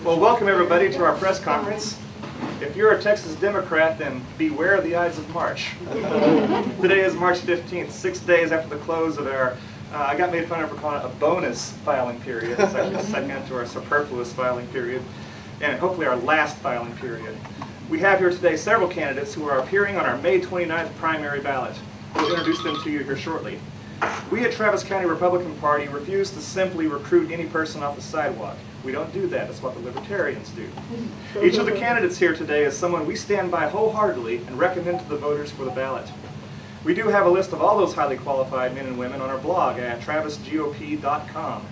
Well, welcome everybody to our press conference. If you're a Texas Democrat, then beware the Ides of March. Today is March 15th, 6 days after the close of our, I got made fun of for calling it a bonus filing period. It's actually second to our superfluous filing period, and hopefully our last filing period. We have here today several candidates who are appearing on our May 29th primary ballot. We'll introduce them to you here shortly. We at Travis County Republican Party refuse to simply recruit any person off the sidewalk. We don't do that. That's what the Libertarians do. Each of the candidates here today is someone we stand by wholeheartedly and recommend to the voters for the ballot. We do have a list of all those highly qualified men and women on our blog at travisgop.com.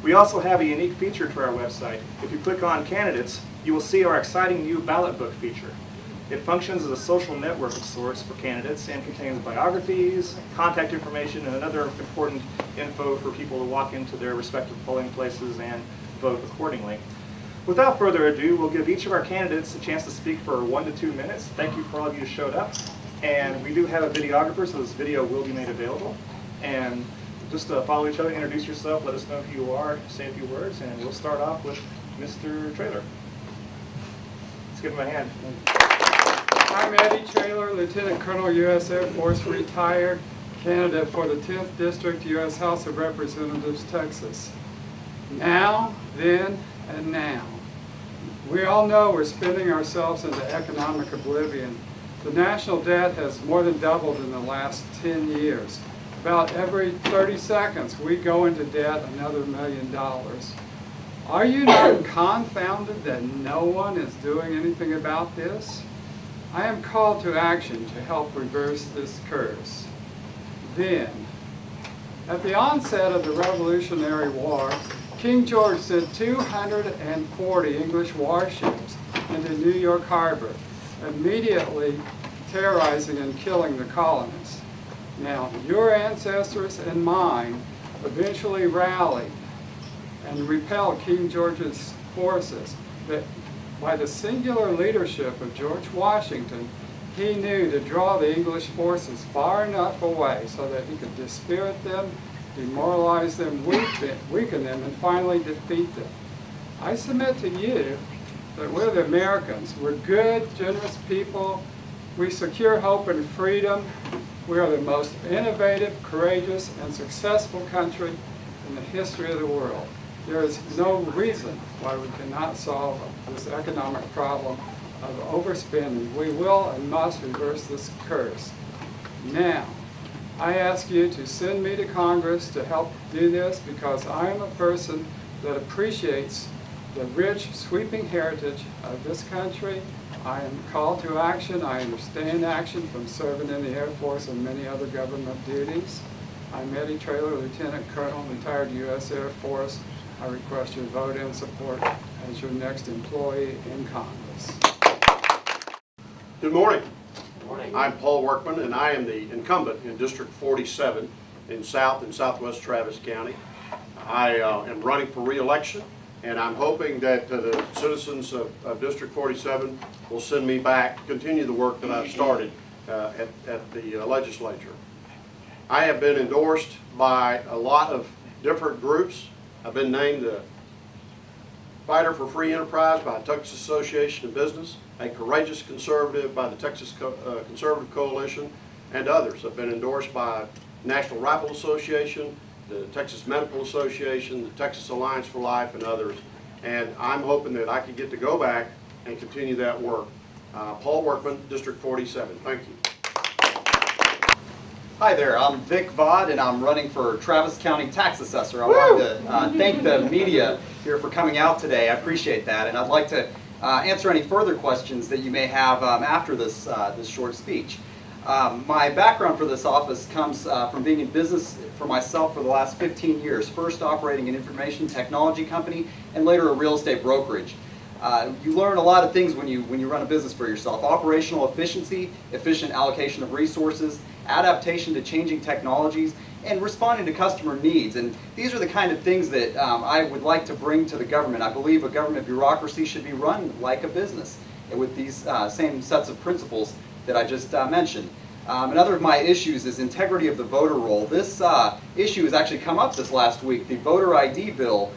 We also have a unique feature to our website. If you click on Candidates, you will see our exciting new ballot book feature. It functions as a social network of sorts for candidates and contains biographies, contact information, and other important info for people to walk into their respective polling places and vote accordingly. Without further ado, we'll give each of our candidates a chance to speak for 1 to 2 minutes. Thank you for all of you who showed up. And we do have a videographer, so this video will be made available. And just follow each other, introduce yourself, let us know who you are, say a few words, and we'll start off with Mr. Traylor. Let's give him a hand. I'm Eddie Traylor, Lieutenant Colonel, U.S. Air Force, retired, candidate for the 10th District, U.S. House of Representatives, Texas. Now, then, and now. We all know we're spinning ourselves into economic oblivion. The national debt has more than doubled in the last 10 years. About every 30 seconds, we go into debt another $1 million. Are you not confounded that no one is doing anything about this? I am called to action to help reverse this curse. Then, at the onset of the Revolutionary War, King George sent 240 English warships into New York Harbor, immediately terrorizing and killing the colonists. Now, your ancestors and mine eventually rallied and repelled King George's forces. But by the singular leadership of George Washington, he knew to draw the English forces far enough away so that he could dispirit them, demoralize them, weaken them, and finally defeat them. I submit to you that we're the Americans. We're good, generous people. We secure hope and freedom. We are the most innovative, courageous, and successful country in the history of the world. There is no reason why we cannot solve this economic problem of overspending. We will and must reverse this curse. Now, I ask you to send me to Congress to help do this because I am a person that appreciates the rich, sweeping heritage of this country. I am called to action. I understand action from serving in the Air Force and many other government duties. I'm Eddie Traylor, Lieutenant Colonel, retired U.S. Air Force. I request your vote and support as your next employee in Congress. Good morning. Good morning. I'm Paul Workman, and I am the incumbent in District 47 in South and Southwest Travis County. I am running for re-election, and I'm hoping that the citizens of District 47 will send me back to continue the work that I've started at the legislature. I have been endorsed by a lot of different groups. I've been named the Fighter for Free Enterprise by the Texas Association of Business, a Courageous Conservative by the Texas Conservative Coalition, and others. I've been endorsed by National Rifle Association, the Texas Medical Association, the Texas Alliance for Life, and others. And I'm hoping that I can get to go back and continue that work. Paul Workman, District 47. Thank you. Hi there, I'm Vic Vaught, and I'm running for Travis County Tax Assessor. I want to thank the media here for coming out today. I appreciate that, and I'd like to answer any further questions that you may have after this short speech. My background for this office comes from being in business for myself for the last 15 years, first operating an information technology company and later a real estate brokerage. You learn a lot of things when you run a business for yourself. Operational efficiency, efficient allocation of resources, adaptation to changing technologies, and responding to customer needs. And these are the kind of things that I would like to bring to the government. I believe a government bureaucracy should be run like a business with these same sets of principles that I just mentioned. Another of my issues is integrity of the voter roll. This issue has actually come up this last week. The voter ID bill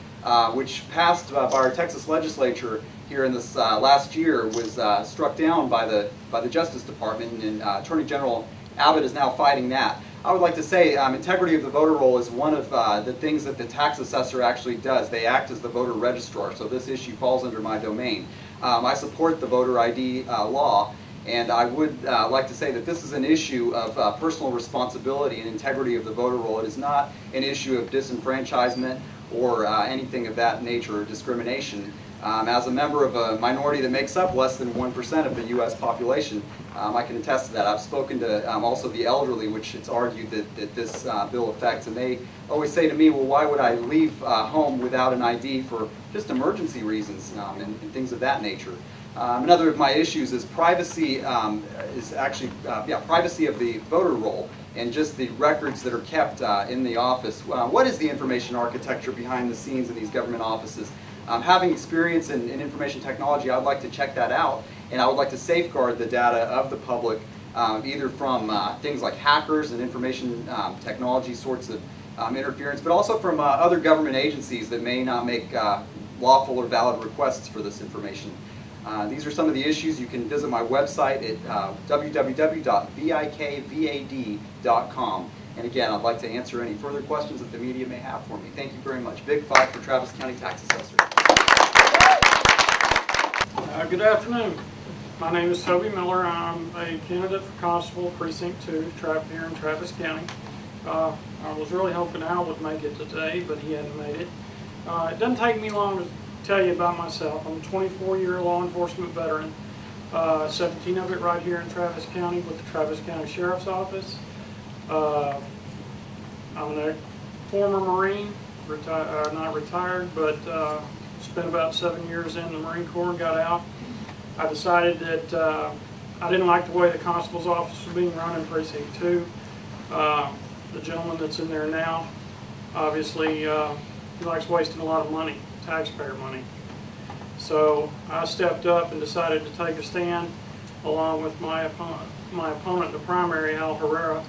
which passed by our Texas legislature here in this last year, was struck down by the Justice Department, and Attorney General Abbott is now fighting that. I would like to say integrity of the voter roll is one of the things that the tax assessor actually does. They act as the voter registrar, so this issue falls under my domain. I support the voter ID law, and I would like to say that this is an issue of personal responsibility and integrity of the voter roll. It is not an issue of disenfranchisement or anything of that nature or discrimination. As a member of a minority that makes up less than 1% of the U.S. population, I can attest to that. I've spoken to also the elderly, which it's argued that this bill affects, and they always say to me, well, why would I leave home without an ID for just emergency reasons and things of that nature. Another of my issues is privacy, privacy of the voter roll and just the records that are kept in the office. What is the information architecture behind the scenes in these government offices? Having experience in information technology, I would like to check that out, and I would like to safeguard the data of the public, either from things like hackers and information technology sorts of interference, but also from other government agencies that may not make lawful or valid requests for this information. These are some of the issues. You can visit my website at www.vikvad.com. And again, I'd like to answer any further questions that the media may have for me. Thank you very much. Big five for Travis County Tax Assessor. Good afternoon. My name is Toby Miller. I'm a candidate for Constable Precinct 2 here in Travis County. I was really hoping Al would make it today, but he hadn't made it. It doesn't take me long to tell you about myself. I'm a 24-year law enforcement veteran, 17 of it right here in Travis County with the Travis County Sheriff's Office. I'm a former Marine, not retired, but spent about 7 years in the Marine Corps and got out. I decided that I didn't like the way the constable's office was being run in Precinct 2. The gentleman that's in there now, obviously, he likes wasting a lot of money, taxpayer money. So I stepped up and decided to take a stand along with my opponent in the primary, Al Herrera.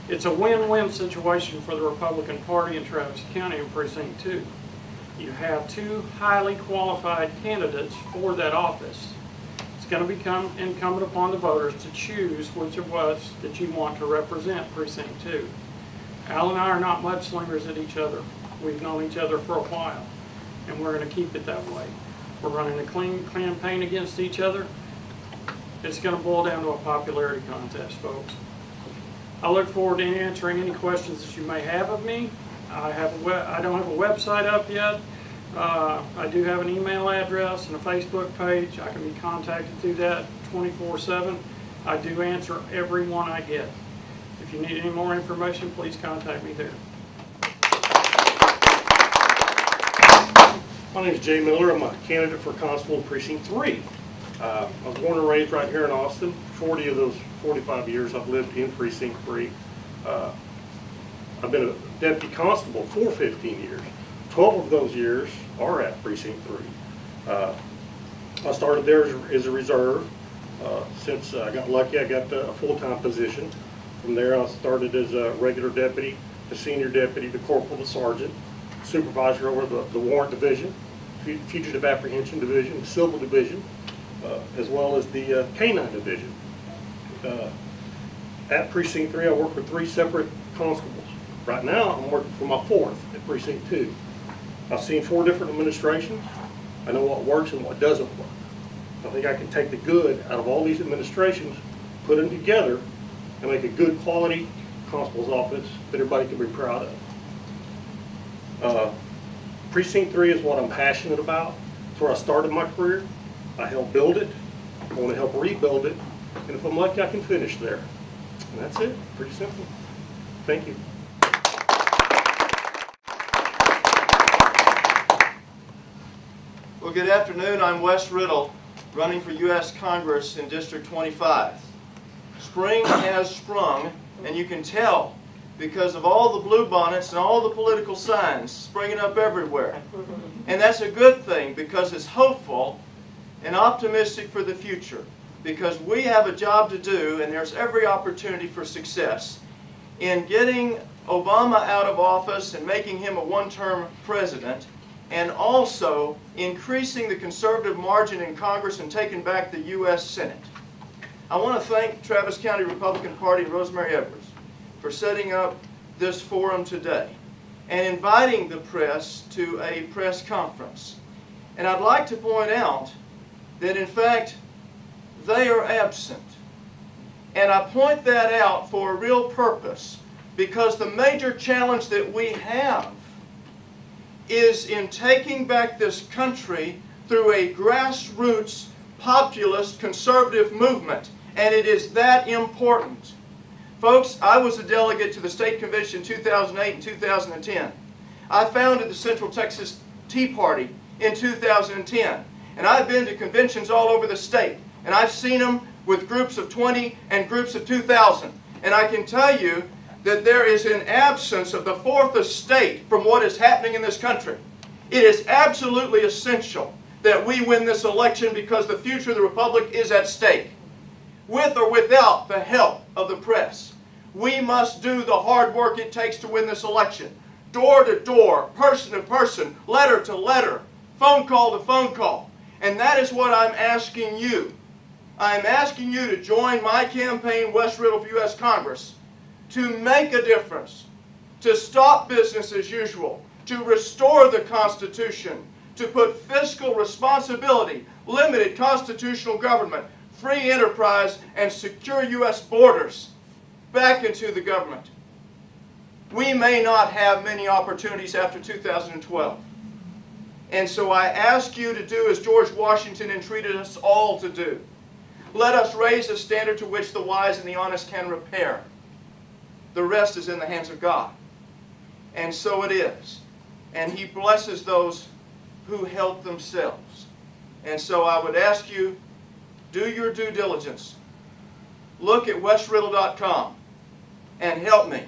It's a win-win situation for the Republican Party in Travis County in Precinct 2. You have two highly qualified candidates for that office. It's going to become incumbent upon the voters to choose which of us that you want to represent Precinct 2. Al and I are not mudslingers at each other. We've known each other for a while, and we're going to keep it that way. We're running a clean campaign against each other. It's going to boil down to a popularity contest, folks. I look forward to answering any questions that you may have of me. I don't have a website up yet. I do have an email address and a Facebook page. I can be contacted through that 24/7. I do answer every one I get. If you need any more information, please contact me there. My name is Jay Miller. I'm a candidate for Constable in Precinct 3. I was born and raised right here in Austin. 40 of those 45 years I've lived in Precinct 3. I've been a deputy constable for 15 years. 12 of those years are at Precinct 3. I started there as a reserve. Since I got lucky, I got a full-time position. From there, I started as a regular deputy, the senior deputy, the corporal, the sergeant, supervisor over the warrant division, fugitive apprehension division, civil division, as well as the canine division. At Precinct 3, I work for 3 separate constables. Right now, I'm working for my 4th at Precinct 2. I've seen 4 different administrations. I know what works and what doesn't work. I think I can take the good out of all these administrations, put them together, and make a good quality constable's office that everybody can be proud of. Precinct 3 is what I'm passionate about. It's where I started my career. I helped build it. I want to help rebuild it. And if I'm lucky, I can finish there. And that's it. Pretty simple. Thank you. Well, good afternoon. I'm Wes Riddle, running for U.S. Congress in District 25. Spring has sprung, and you can tell because of all the bluebonnets and all the political signs springing up everywhere. And that's a good thing because it's hopeful and optimistic for the future, because we have a job to do and there's every opportunity for success. In getting Obama out of office and making him a one-term president, and also increasing the conservative margin in Congress and taking back the U.S. Senate. I want to thank Travis County Republican Party and Rosemary Edwards for setting up this forum today and inviting the press to a press conference. And I'd like to point out that in fact they are absent. And I point that out for a real purpose, because the major challenge that we have is in taking back this country through a grassroots, populist, conservative movement. And it is that important. Folks, I was a delegate to the State Convention in 2008 and 2010. I founded the Central Texas Tea Party in 2010. And I've been to conventions all over the state. And I've seen them with groups of 20 and groups of 2,000. And I can tell you that there is an absence of the fourth estate from what is happening in this country. It is absolutely essential that we win this election, because the future of the Republic is at stake. With or without the help of the press, we must do the hard work it takes to win this election. Door to door, person to person, letter to letter, phone call to phone call. And that is what I'm asking you. I'm asking you to join my campaign, Wes Riddle for U.S. Congress, to make a difference, to stop business as usual, to restore the Constitution, to put fiscal responsibility, limited constitutional government, free enterprise, and secure U.S. borders back into the government. We may not have many opportunities after 2012. And so I ask you to do as George Washington entreated us all to do. Let us raise a standard to which the wise and the honest can repair. The rest is in the hands of God. And so it is. And He blesses those who help themselves. And so I would ask you, do your due diligence. Look at wesriddle.com and help me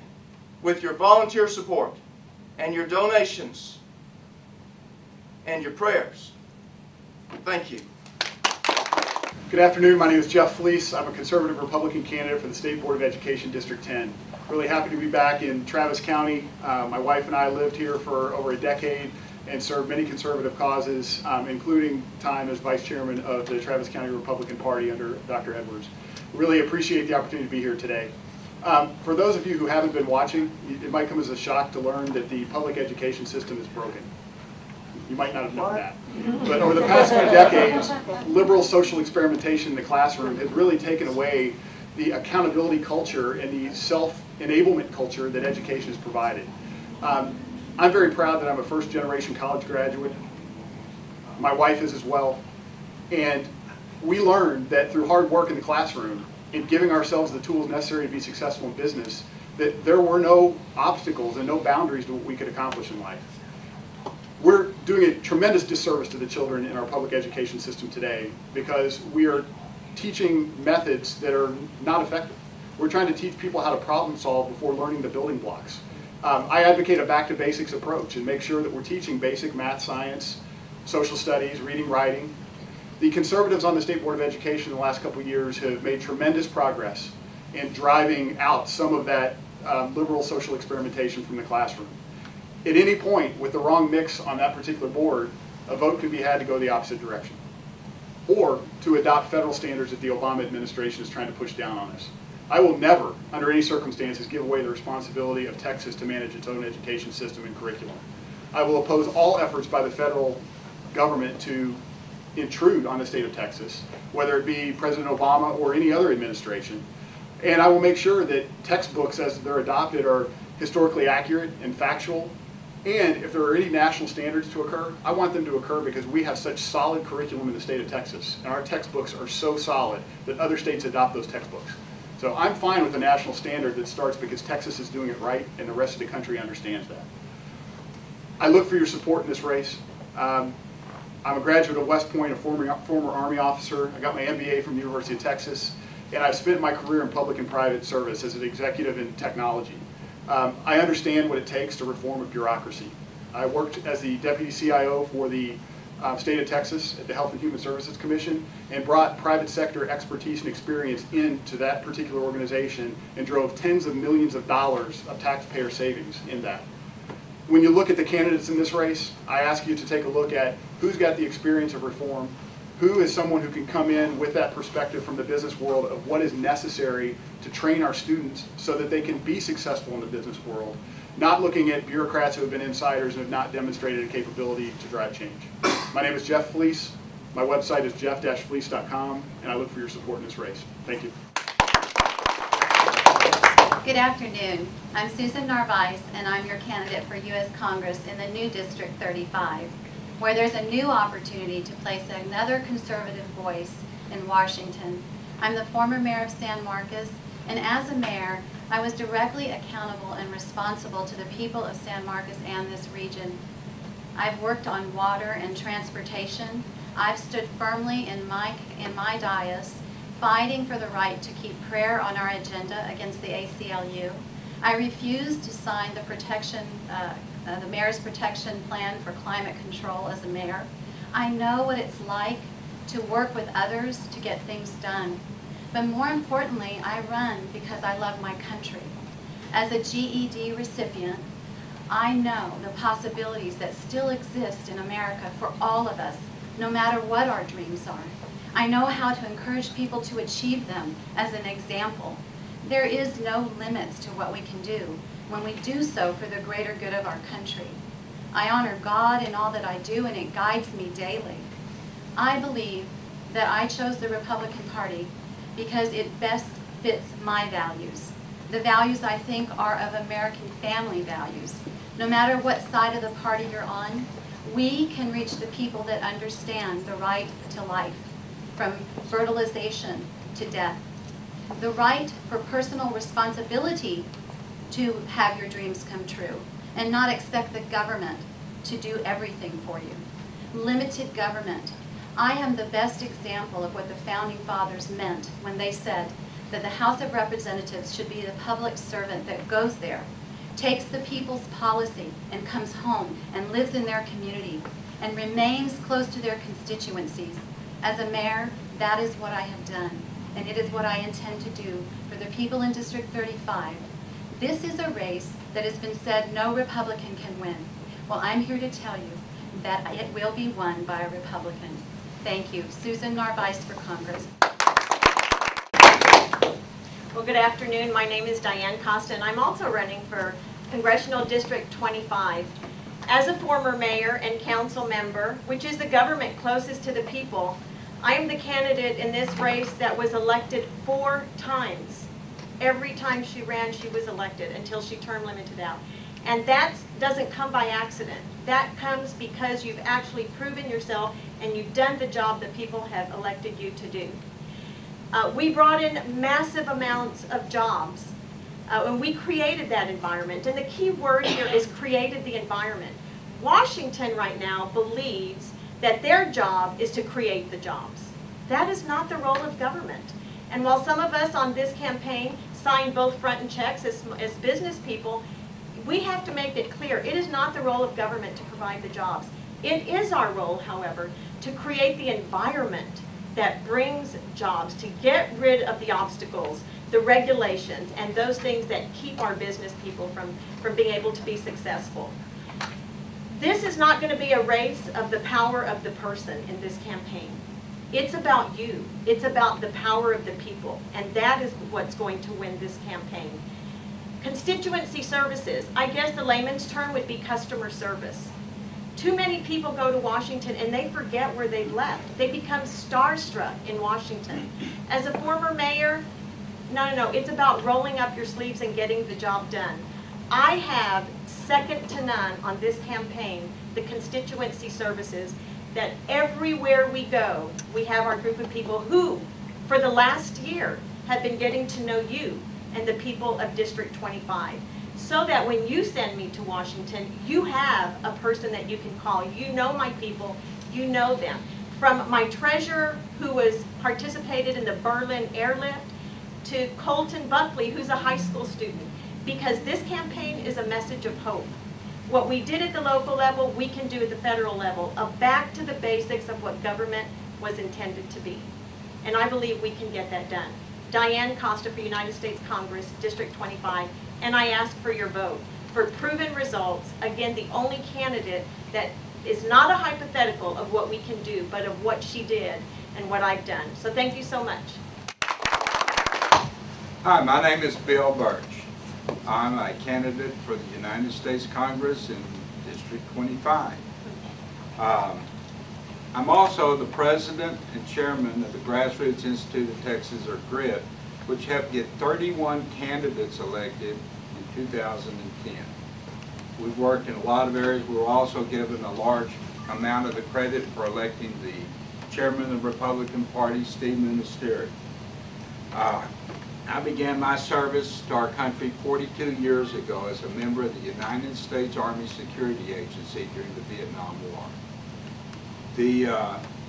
with your volunteer support and your donations and your prayers. Thank you. Good afternoon. My name is Jeff Fleece. I'm a conservative Republican candidate for the State Board of Education District 10. Really happy to be back in Travis County. My wife and I lived here for over a decade and served many conservative causes, including time as vice chairman of the Travis County Republican Party under Dr. Edwards. Really appreciate the opportunity to be here today. For those of you who haven't been watching, it might come as a shock to learn that the public education system is broken. You might not have known that. But over the past few decades, liberal social experimentation in the classroom has really taken away the accountability culture and the self-enablement culture that education has provided. I'm very proud that I'm a first-generation college graduate. My wife is as well. And we learned that through hard work in the classroom, in giving ourselves the tools necessary to be successful in business, that there were no obstacles and no boundaries to what we could accomplish in life. We're doing a tremendous disservice to the children in our public education system today because we are teaching methods that are not effective. We're trying to teach people how to problem solve before learning the building blocks. I advocate a back to basics approach and make sure that we're teaching basic math, science, social studies, reading, writing. The conservatives on the State Board of Education in the last couple of years have made tremendous progress in driving out some of that liberal social experimentation from the classroom. At any point with the wrong mix on that particular board, a vote can be had to go the opposite direction, or to adopt federal standards that the Obama administration is trying to push down on us. I will never, under any circumstances, give away the responsibility of Texas to manage its own education system and curriculum. I will oppose all efforts by the federal government to intrude on the state of Texas, whether it be President Obama or any other administration. And I will make sure that textbooks as they're adopted are historically accurate and factual. And if there are any national standards to occur, I want them to occur because we have such solid curriculum in the state of Texas. And our textbooks are so solid that other states adopt those textbooks. So I'm fine with a national standard that starts because Texas is doing it right and the rest of the country understands that. I look for your support in this race. I'm a graduate of West Point, a former Army officer. I got my MBA from the University of Texas. And I've spent my career in public and private service as an executive in technology. I understand what it takes to reform a bureaucracy. I worked as the deputy CIO for the state of Texas at the Health and Human Services Commission and brought private sector expertise and experience into that particular organization and drove tens of millions of dollars of taxpayer savings in that. when you look at the candidates in this race, I ask you to take a look at who's got the experience of reform, who is someone who can come in with that perspective from the business world of what is necessary to train our students so that they can be successful in the business world, not looking at bureaucrats who have been insiders and have not demonstrated a capability to drive change. My name is Jeff Fleece. My website is jeff-fleece.com, and I look for your support in this race. Thank you. Good afternoon. I'm Susan Narvaez, and I'm your candidate for U.S. Congress in the new District 35, where there's a new opportunity to place another conservative voice in Washington. I'm the former mayor of San Marcos, and as a mayor, I was directly accountable and responsible to the people of San Marcos and this region. I've worked on water and transportation. I've stood firmly in my dais, fighting for the right to keep prayer on our agenda against the ACLU. I refused to sign the Mayor's Protection Plan for Climate Control as a mayor. I know what it's like to work with others to get things done. But more importantly, I run because I love my country. As a GED recipient, I know the possibilities that still exist in America for all of us, no matter what our dreams are. I know how to encourage people to achieve them as an example. There is no limits to what we can do when we do so for the greater good of our country. I honor God in all that I do, and it guides me daily. I believe that I chose the Republican Party because it best fits my values. The values I think are of American family values. No matter what side of the party you're on, we can reach the people that understand the right to life, from fertilization to death. The right for personal responsibility to have your dreams come true and not expect the government to do everything for you. Limited government. I am the best example of what the Founding Fathers meant when they said that the House of Representatives should be the public servant that goes there, takes the people's policy and comes home and lives in their community and remains close to their constituencies. As a mayor, that is what I have done, and it is what I intend to do for the people in District 35. This is a race that has been said no Republican can win. Well, I'm here to tell you that it will be won by a Republican. Thank you. Susan Narvaez for Congress. Well, good afternoon. My name is Diane Costa, and I'm also running for Congressional District 25. As a former mayor and council member, which is the government closest to the people, I am the candidate in this race that was elected 4 times. Every time she ran, she was elected until she term limited out. And that doesn't come by accident. That comes because you've actually proven yourself and you've done the job that people have elected you to do. We brought in massive amounts of jobs, and we created that environment. And the key word here is created the environment. Washington right now believes that their job is to create the jobs. That is not the role of government. And while some of us on this campaign sign both front and checks as business people, we have to make it clear it is not the role of government to provide the jobs. It is our role, however, to create the environment that brings jobs, to get rid of the obstacles, the regulations, and those things that keep our business people from being able to be successful. This is not going to be a race of the power of the person in this campaign. It's about you. It's about the power of the people, and that is what's going to win this campaign. Constituency services, I guess the layman's term would be customer service. Too many people go to Washington and they forget where they've left. They become starstruck in Washington. As a former mayor, no, it's about rolling up your sleeves and getting the job done. I have second to none on this campaign the constituency services that everywhere we go, we have our group of people who, for the last year, have been getting to know you and the people of District 25. So that when you send me to Washington, you have a person that you can call. You know my people, you know them. From my treasurer, who was participated in the Berlin airlift, to Colton Buckley, who's a high school student. Because this campaign is a message of hope. What we did at the local level, we can do at the federal level, of back to the basics of what government was intended to be. And I believe we can get that done. Diane Costa for United States Congress, District 25, and I ask for your vote. for proven results. Again, the only candidate that is not a hypothetical of what we can do, but of what she did and what I've done. So thank you so much. Hi, my name is Bill Birch. I'm a candidate for the United States Congress in District 25. I'm also the president and chairman of the Grassroots Institute of Texas, or GRIT, which helped get 31 candidates elected in 2010. We've worked in a lot of areas. We were also given a large amount of the credit for electing the chairman of the Republican Party, Steve Ministeri. I began my service to our country 42 years ago as a member of the United States Army Security Agency during the Vietnam War.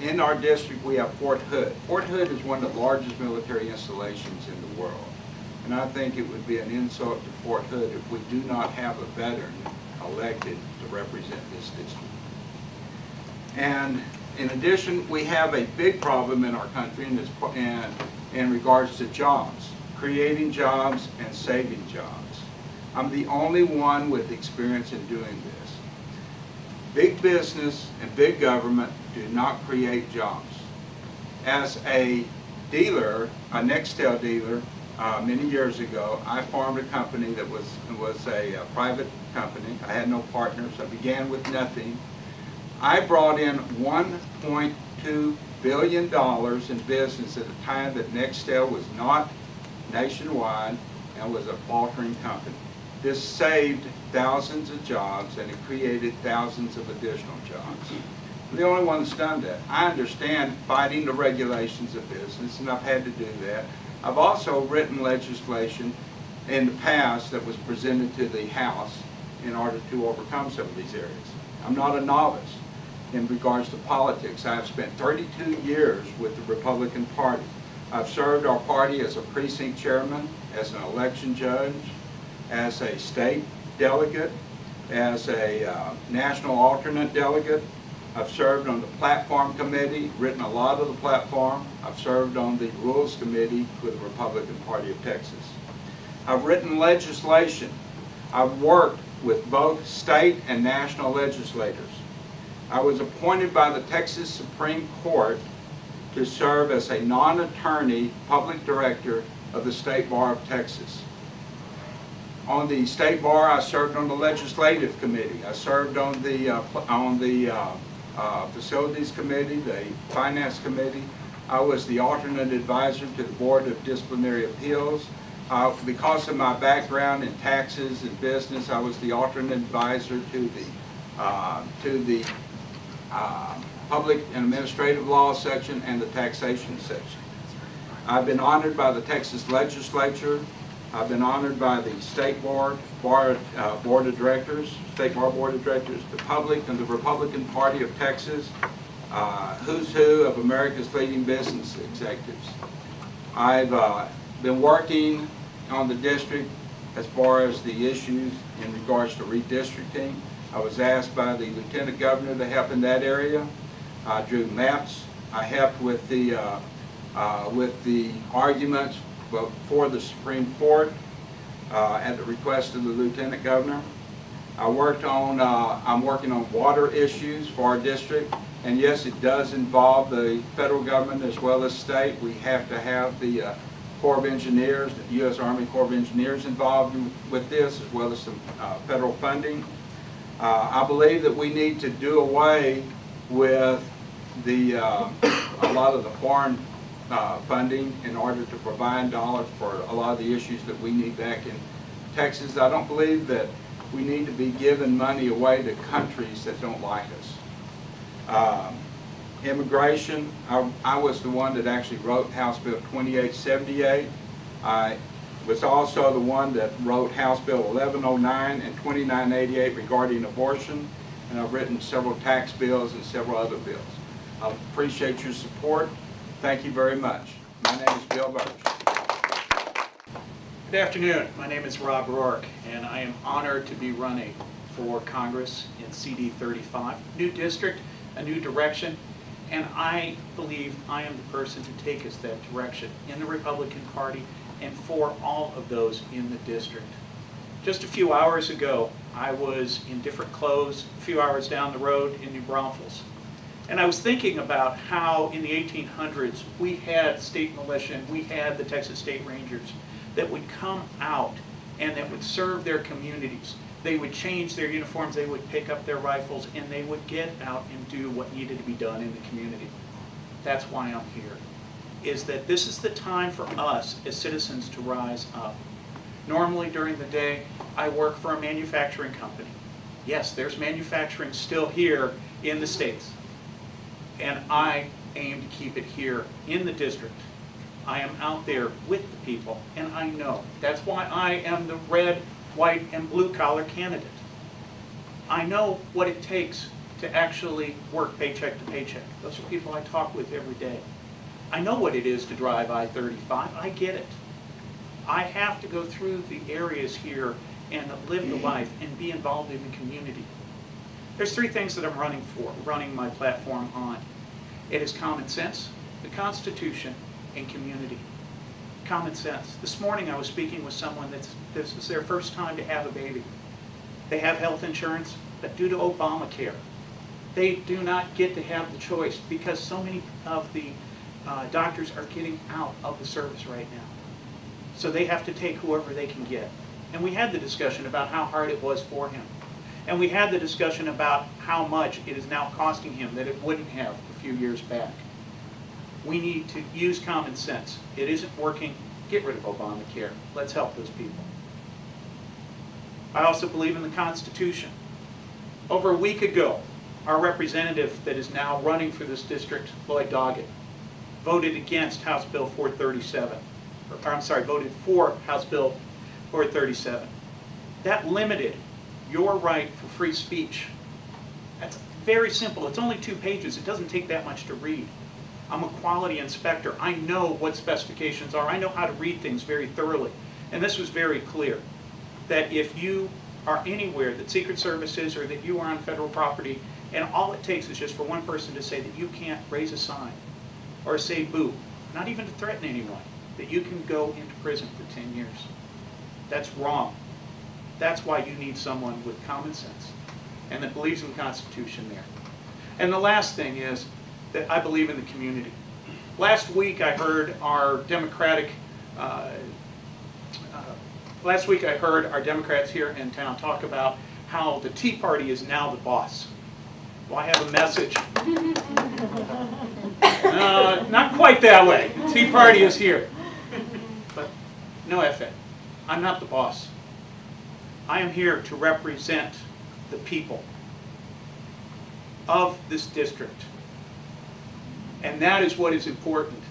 In our district we have Fort Hood. Fort Hood is one of the largest military installations in the world. And I think it would be an insult to Fort Hood if we do not have a veteran elected to represent this district. And in addition, we have a big problem in our country in regards to jobs, creating jobs and saving jobs. I'm the only one with experience in doing this. Big business and big government do not create jobs. As a dealer, a Nextel dealer, many years ago, I formed a company that was a private company. I had no partners. I began with nothing. I brought in $1.2 billion in business at a time that Nextel was not nationwide and was a faltering company. This saved thousands of jobs and it created thousands of additional jobs. I'm the only one that's done that. I understand fighting the regulations of business, and I've had to do that. I've also written legislation in the past that was presented to the House in order to overcome some of these areas. I'm not a novice in regards to politics. I've spent 32 years with the Republican Party. I've served our party as a precinct chairman, as an election judge, as a state delegate, as a national alternate delegate. I've served on the platform committee, written a lot of the platform. I've served on the rules committee with the Republican Party of Texas. I've written legislation. I've worked with both state and national legislators. I was appointed by the Texas Supreme Court to serve as a non-attorney public director of the State Bar of Texas. On the State Bar, I served on the Legislative Committee. I served on the Facilities Committee, the Finance Committee. I was the alternate advisor to the Board of Disciplinary Appeals. Because of my background in taxes and business, I was the alternate advisor to the Public and Administrative Law section and the Taxation section. I've been honored by the Texas Legislature. I've been honored by the State Board of Directors, State Bar Board of Directors, the public, and the Republican Party of Texas, who's who of America's leading business executives. I've been working on the district as far as the issues in regards to redistricting. I was asked by the Lieutenant Governor to help in that area. I drew maps. I helped with the arguments for the Supreme Court at the request of the Lieutenant Governor. I'm working on water issues for our district, and yes, it does involve the federal government as well as state. We have to have the Corps of Engineers, the U.S. Army Corps of Engineers involved with this, as well as some federal funding. I believe that we need to do away with a lot of the foreign funding in order to provide dollars for a lot of the issues that we need back in Texas. I don't believe that we need to be giving money away to countries that don't like us. Immigration, I was the one that actually wrote House Bill 2878. I was also the one that wrote House Bill 1109 and 2988 regarding abortion, and I've written several tax bills and several other bills. I appreciate your support. Thank you very much. My name is Bill Birch. Good afternoon. My name is Rob Rourke, and I am honored to be running for Congress in CD 35. New district, a new direction, and I believe I am the person to take us that direction in the Republican Party and for all of those in the district. Just a few hours ago, I was in different clothes a few hours down the road in New Braunfels. And I was thinking about how in the 1800s we had state militia and we had the Texas State Rangers that would come out and that would serve their communities. They would change their uniforms, they would pick up their rifles, and they would get out and do what needed to be done in the community. That's why I'm here, is that this is the time for us as citizens to rise up. Normally during the day, I work for a manufacturing company. Yes, there's manufacturing still here in the States. And I aim to keep it here in the district. I am out there with the people, and I know. That's why I am the red, white, and blue-collar candidate. I know what it takes to actually work paycheck to paycheck. Those are people I talk with every day. I know what it is to drive I-35. I get it. I have to go through the areas here and live the life and be involved in the community. There's three things that I'm running my platform on. It is common sense, the Constitution, and community. Common sense. This morning I was speaking with someone this is their first time to have a baby. They have health insurance, but due to Obamacare, they do not get to have the choice because so many of the doctors are getting out of the service right now. So they have to take whoever they can get. And we had the discussion about how hard it was for him. And we had the discussion about how much it is now costing him that it wouldn't have a few years back. We need to use common sense. It isn't working. Get rid of Obamacare. Let's help those people. I also believe in the Constitution. Over a week ago, our representative that is now running for this district, Lloyd Doggett, voted against House Bill 437. Voted for House Bill 437. That limited your right for free speech. That's very simple. It's only 2 pages. It doesn't take that much to read. I'm a quality inspector. I know what specifications are. I know how to read things very thoroughly. And this was very clear, that if you are anywhere that Secret Service is or that you are on federal property, and all it takes is just for one person to say that you can't raise a sign or say boo, not even to threaten anyone, that you can go into prison for 10 years. That's wrong. That's why you need someone with common sense and that believes in the Constitution there. And the last thing is that I believe in the community. Last week I heard our Democrats here in town talk about how the Tea Party is now the boss. Well, I have a message. Not quite that way. The Tea Party is here. But no effort. I'm not the boss. I am here to represent the people of this district. And that is what is important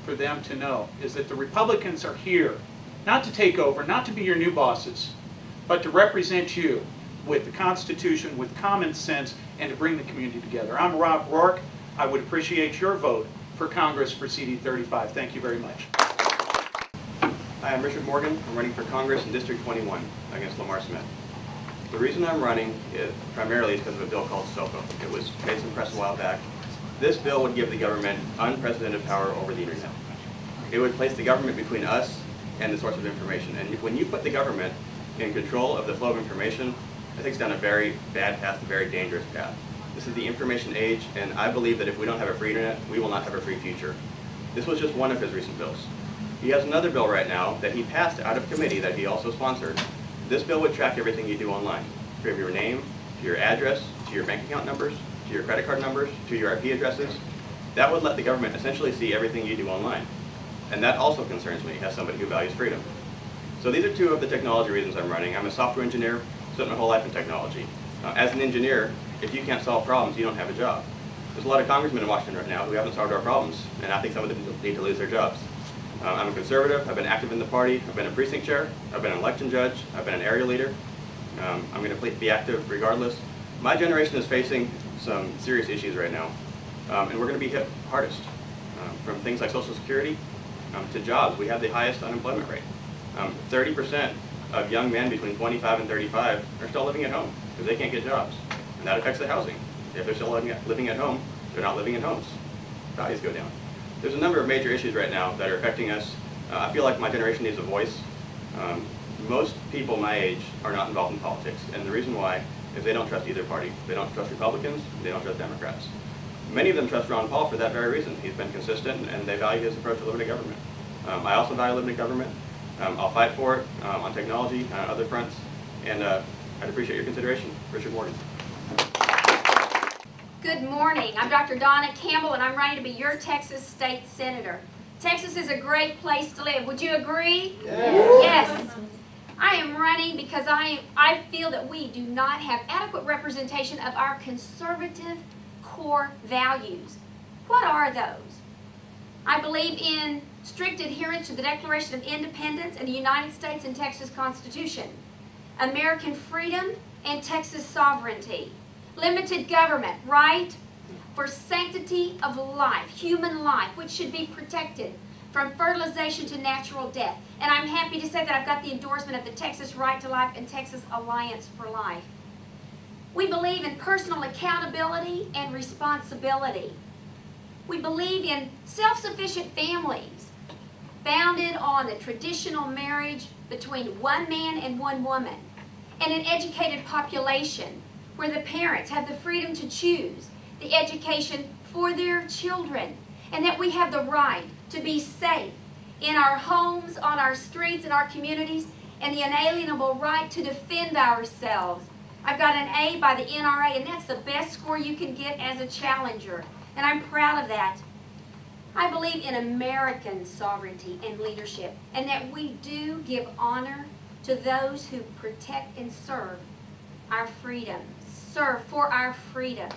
for them to know, is that the Republicans are here not to take over, not to be your new bosses, but to represent you with the Constitution, with common sense, and to bring the community together. I'm Rob Rourke. I would appreciate your vote for Congress for CD 35. Thank you very much. Hi, I'm Richard Morgan. I'm running for Congress in District 21 against Lamar Smith. The reason I'm running is primarily because of a bill called SOPA. It was made some press a while back. This bill would give the government unprecedented power over the internet. It would place the government between us and the source of information. And when you put the government in control of the flow of information, it takes down a very bad path, a very dangerous path. This is the information age, and I believe that if we don't have a free internet, we will not have a free future. This was just one of his recent bills. He has another bill right now that he passed out of committee that he also sponsored. This bill would track everything you do online, from your name, to your address, to your bank account numbers, to your credit card numbers, to your IP addresses. That would let the government essentially see everything you do online. And that also concerns me as somebody who values freedom. So these are two of the technology reasons I'm running. I'm a software engineer, spent my whole life in technology. As an engineer, if you can't solve problems, you don't have a job. There's a lot of congressmen in Washington right now who haven't solved our problems, and I think some of them need to lose their jobs. I'm a conservative. I've been active in the party. I've been a precinct chair. I've been an election judge. I've been an area leader. I'm going to be active regardless. My generation is facing some serious issues right now, and we're going to be hit hardest. From things like Social Security to jobs. We have the highest unemployment rate. 30% of young men between 25 and 35 are still living at home because they can't get jobs, and that affects the housing. If they're still living at home, they're not living in homes. Values go down. There's a number of major issues right now that are affecting us. I feel like my generation needs a voice. Most people my age are not involved in politics, and the reason why is they don't trust either party. They don't trust Republicans, they don't trust Democrats. Many of them trust Ron Paul for that very reason. He's been consistent, and they value his approach to limited government. I also value limited government. I'll fight for it on technology, on other fronts, and I'd appreciate your consideration. Richard Morgan. Good morning. I'm Dr. Donna Campbell, and I'm running to be your Texas State Senator. Texas is a great place to live. Would you agree? Yes. I am running because I feel that we do not have adequate representation of our conservative core values. What are those? I believe in strict adherence to the Declaration of Independence and the United States and Texas Constitution, American freedom and Texas sovereignty, limited government, right for sanctity of life, human life, which should be protected from fertilization to natural death. And I'm happy to say that I've got the endorsement of the Texas Right to Life and Texas Alliance for Life. We believe in personal accountability and responsibility. We believe in self-sufficient families founded on the traditional marriage between one man and one woman, and an educated population where the parents have the freedom to choose the education for their children, and that we have the right to be safe in our homes, on our streets, in our communities, and the inalienable right to defend ourselves. I've got an A by the NRA, and that's the best score you can get as a challenger, and I'm proud of that. I believe in American sovereignty and leadership, and that we do give honor to those who protect and serve our freedoms, serve for our freedoms.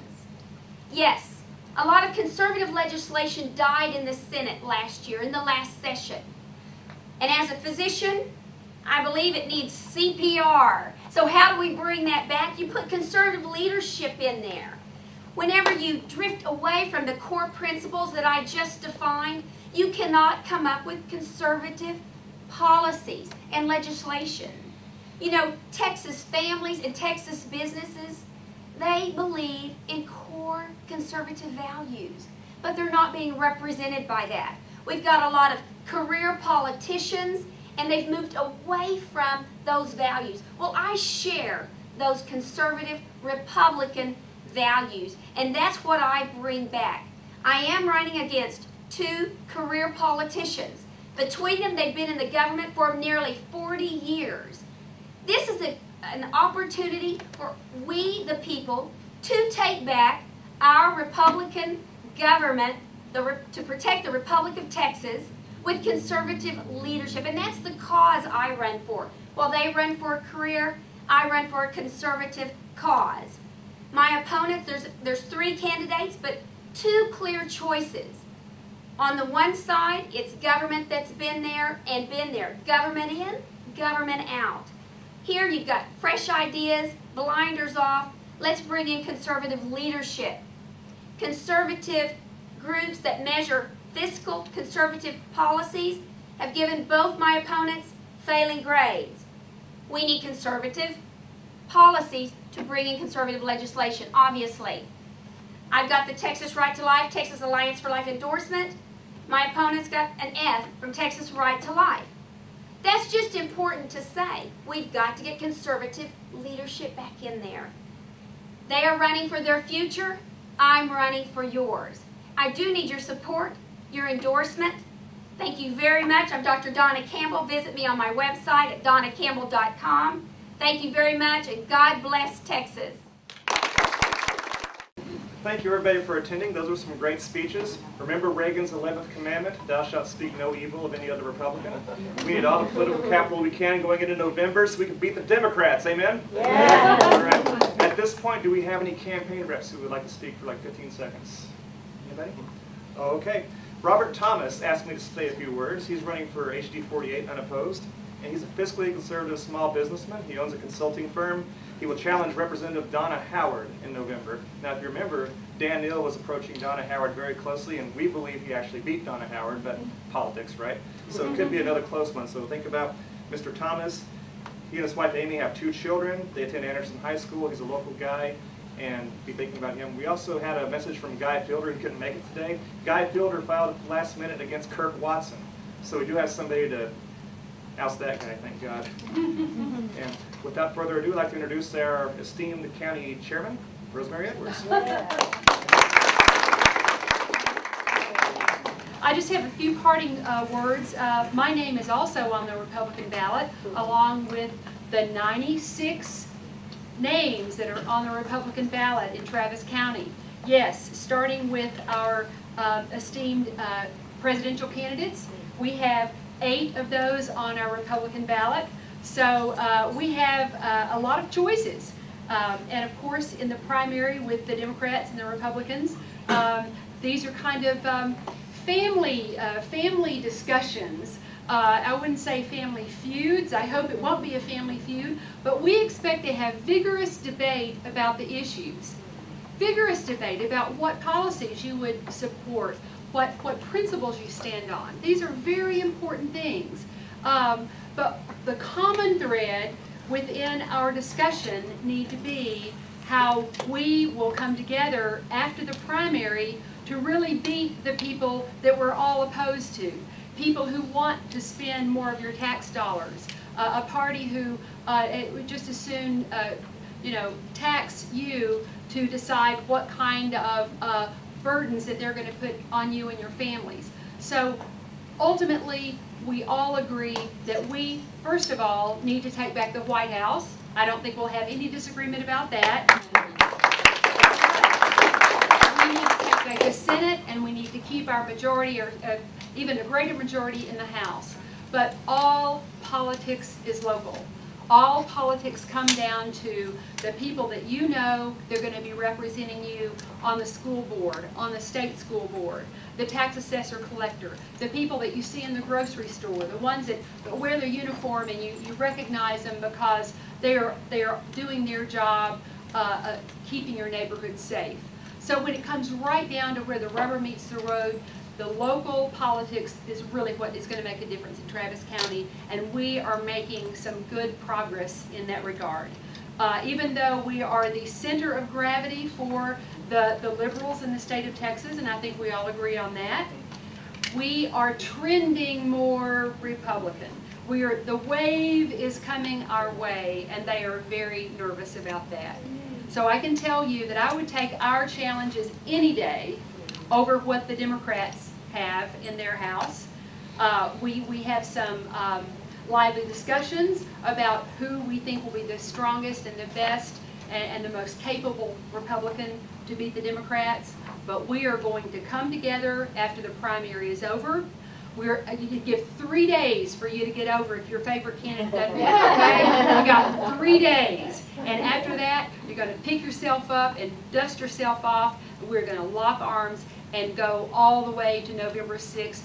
Yes, a lot of conservative legislation died in the Senate last year, in the last session. And as a physician, I believe it needs CPR. So how do we bring that back? You put conservative leadership in there. Whenever you drift away from the core principles that I just defined, you cannot come up with conservative policies and legislation. You know, Texas families and Texas businesses, they believe in core conservative values, but they're not being represented by that. We've got a lot of career politicians, and they've moved away from those values. Well, I share those conservative Republican values, and that's what I bring back. I am running against two career politicians. Between them, they've been in the government for nearly 40 years. This is an opportunity for we, the people, to take back our Republican government to protect the Republic of Texas with conservative leadership. And that's the cause I run for. While they run for a career, I run for a conservative cause. My opponents, there's three candidates, but two clear choices. On the one side, it's government that's been there and been there. Government in, government out. Here you've got fresh ideas, blinders off. Let's bring in conservative leadership. Conservative groups that measure fiscal conservative policies have given both my opponents failing grades. We need conservative policies to bring in conservative legislation, obviously. I've got the Texas Right to Life, Texas Alliance for Life endorsement. My opponent's got an F from Texas Right to Life. That's just important to say. We've got to get conservative leadership back in there. They are running for their future. I'm running for yours. I do need your support, your endorsement. Thank you very much. I'm Dr. Donna Campbell. Visit me on my website at donnacampbell.com. Thank you very much, and God bless Texas. Thank you, everybody, for attending. Those were some great speeches. Remember Reagan's 11th commandment, thou shalt speak no evil of any other Republican. We need all the political capital we can going into November so we can beat the Democrats. Amen? Yeah. All right. At this point, do we have any campaign reps who would like to speak for like 15 seconds? Anybody? Okay. Robert Thomas asked me to say a few words. He's running for HD 48 unopposed, and he's a fiscally conservative small businessman. He owns a consulting firm. He will challenge Representative Donna Howard in November. Now, if you remember, Dan Neal was approaching Donna Howard very closely, and we believe he actually beat Donna Howard, but politics, right? So it could be another close one. So think about Mr. Thomas. He and his wife Amy have 2 children. They attend Anderson High School. He's a local guy, and be thinking about him. We also had a message from Guy Fielder. He couldn't make it today. Guy Fielder filed last minute against Kirk Watson. So we do have somebody to Oust that guy, thank God. And without further ado, I'd like to introduce our esteemed county chairman, Rosemary Edwards. I just have a few parting words. My name is also on the Republican ballot, along with the 96 names that are on the Republican ballot in Travis County. Yes, starting with our esteemed presidential candidates, we have 8 of those on our Republican ballot. So we have a lot of choices. And of course, in the primary with the Democrats and the Republicans, these are kind of family discussions. I wouldn't say family feuds. I hope it won't be a family feud, but we expect to have vigorous debate about the issues. Vigorous debate about what policies you would support, what principles you stand on. These are very important things. But the common thread within our discussion need to be how we will come together after the primary to really beat the people that we're all opposed to. People who want to spend more of your tax dollars. A party who would just as soon tax you to decide what kind of burdens that they're going to put on you and your families. So ultimately, we all agree that we, first of all, need to take back the White House. I don't think we'll have any disagreement about that. We need to take back the Senate, and we need to keep our majority, or even a greater majority, in the House. But all politics is local. All politics come down to the people that you know they're going to be representing you on the school board, on the state school board, the tax assessor collector, the people that you see in the grocery store, the ones that wear their uniform and you recognize them because they are doing their job keeping your neighborhood safe. So when it comes right down to where the rubber meets the road, the local politics is really what is going to make a difference in Travis County, and we are making some good progress in that regard. Even though we are the center of gravity for the liberals in the state of Texas, and I think we all agree on that, we are trending more Republican. The wave is coming our way, and they are very nervous about that. So I can tell you that I would take our challenges any day over what the Democrats have in their House. We have some lively discussions about who we think will be the strongest and the best and the most capable Republican to beat the Democrats. But we are going to come together after the primary is over. You give 3 days for you to get over if your favorite candidate doesn't win, okay? You got 3 days. And after that, you're going to pick yourself up and dust yourself off. We're going to lock arms and go all the way to November 6th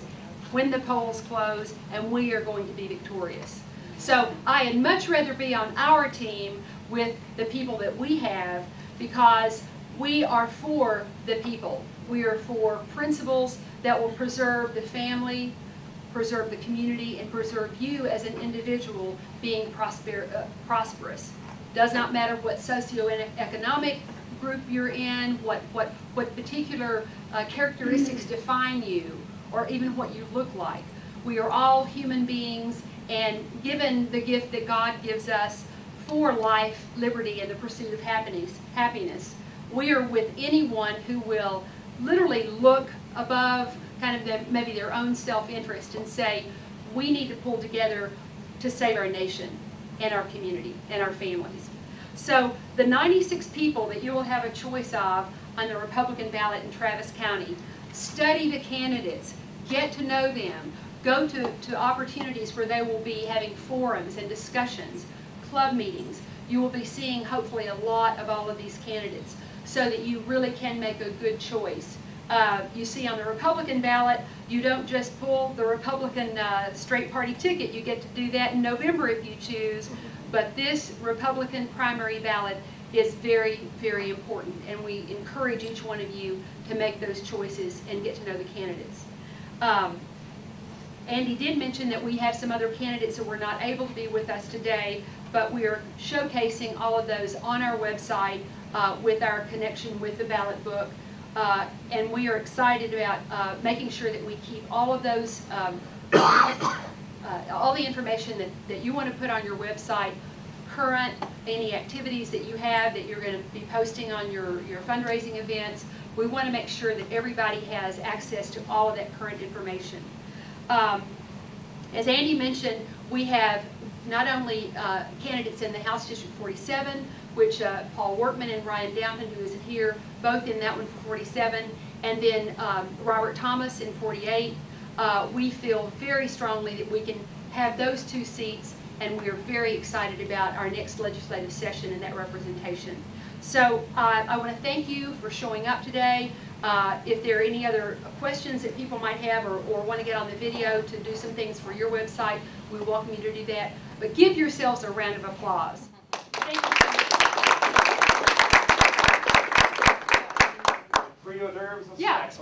when the polls close, and we are going to be victorious. So I'd much rather be on our team with the people that we have, because we are for the people. We are for principles that will preserve the family, preserve the community, and preserve you as an individual being prosperous. Does not matter what socioeconomic group you're in, what particular characteristics define you, or even what you look like. We are all human beings, and given the gift that God gives us for life, liberty, and the pursuit of happiness, we are with anyone who will literally look above kind of maybe their own self-interest and say, we need to pull together to save our nation and our community and our families. So the 96 people that you will have a choice of on the Republican ballot in Travis County, study the candidates, get to know them, go to opportunities where they will be having forums and discussions, club meetings. You will be seeing hopefully a lot of all of these candidates so that you really can make a good choice. You see on the Republican ballot, you don't just pull the Republican straight party ticket. You get to do that in November if you choose. But this Republican primary ballot is very, very important, and we encourage each one of you to make those choices and get to know the candidates. Andy did mention that we have some other candidates that were not able to be with us today, but we are showcasing all of those on our website with our connection with the ballot book. And we are excited about making sure that we keep all of those all the information that you want to put on your website, current, any activities that you have that you're going to be posting on your fundraising events. We want to make sure that everybody has access to all of that current information. As Andy mentioned, we have not only candidates in the House District 47, which Paul Workman and Ryan Downton, who isn't here, both in that one for 47, and then Robert Thomas in 48. We feel very strongly that we can have those 2 seats, and we are very excited about our next legislative session and that representation. So I want to thank you for showing up today. If there are any other questions that people might have or want to get on the video to do some things for your website, we welcome you to do that. But give yourselves a round of applause. Thank you so much. Free hors d'oeuvres and Yeah. snacks.